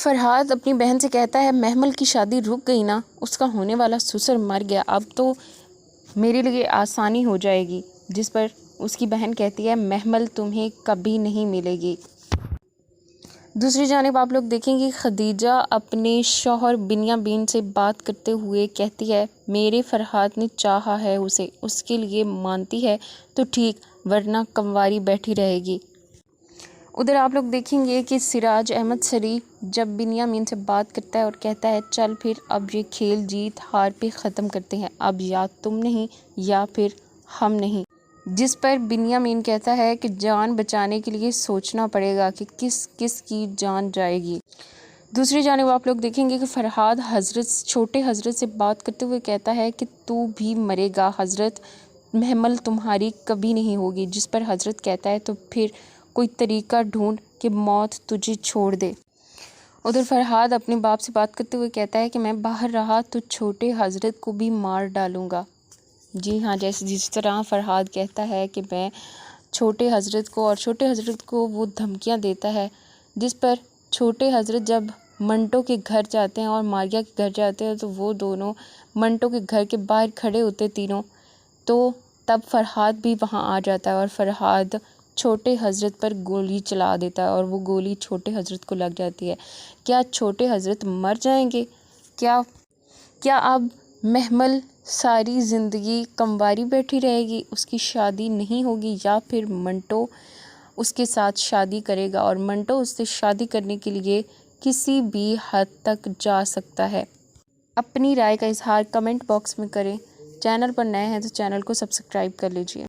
فرحاد اپنی بہن سے کہتا ہے محمل کی شادی رک گئی نا، اس کا ہونے والا سسر مر گیا، اب تو میرے لیے آسانی ہو جائے گی، جس پر اس کی بہن کہتی ہے محمل تمہیں کبھی نہیں ملے گی۔ دوسری جانب آپ لوگ دیکھیں گے خدیجہ اپنے شوہر بنیامین سے بات کرتے ہوئے کہتی ہے میرے فرحاد نے چاہا ہے اسے، اس کے لیے مانتی ہے تو ٹھیک، ورنہ کنواری بیٹھی رہے گی۔ ادھر آپ لوگ دیکھیں گے کہ سراج احمد سری جب بنیامین سے بات کرتا ہے اور کہتا ہے چل پھر اب یہ کھیل جیت ہار پہ ختم کرتے ہیں، اب یا تم نہیں یا پھر ہم نہیں، جس پر بنیامین کہتا ہے کہ جان بچانے کے لیے سوچنا پڑے گا کہ کس کس کی جان جائے گی۔ دوسری جانب آپ لوگ دیکھیں گے کہ فرحاد چھوٹے حضرت سے بات کرتے ہوئے کہتا ہے کہ تو بھی مرے گا حضرت، محمل تمہاری کبھی نہیں ہوگی، جس پر حضرت کہتا ہے تو پھر کوئی طریقہ ڈھونڈ کہ موت تجھے چھوڑ دے۔ ادھر فرحاد اپنے باپ سے بات کرتے ہوئے کہتا ہے کہ میں باہر رہا تو چھوٹے حضرت کو بھی مار ڈالوں گا۔ جی ہاں، جس طرح فرحاد کہتا ہے کہ میں چھوٹے حضرت کو، اور چھوٹے حضرت کو وہ دھمکیاں دیتا ہے، جس پر چھوٹے حضرت جب منٹو کے گھر جاتے ہیں اور ماریہ کے گھر جاتے ہیں تو وہ دونوں منٹو کے گھر کے باہر کھڑے ہوتے تینوں، تو تب فرحاد بھی وہاں آ جاتا ہے اور فرحاد چھوٹے حضرت پر گولی چلا دیتا ہے اور وہ گولی چھوٹے حضرت کو لگ جاتی ہے۔ کیا چھوٹے حضرت مر جائیں گے؟ کیا اب محمل ساری زندگی کنواری بیٹھی رہے گی، اس کی شادی نہیں ہوگی، یا پھر منٹو اس کے ساتھ شادی کرے گا اور منٹو اس سے شادی کرنے کے لیے کسی بھی حد تک جا سکتا ہے؟ اپنی رائے کا اظہار کمنٹ باکس میں کریں۔ چینل پر نئے ہیں تو چینل کو سبسکرائب کر لیجئے۔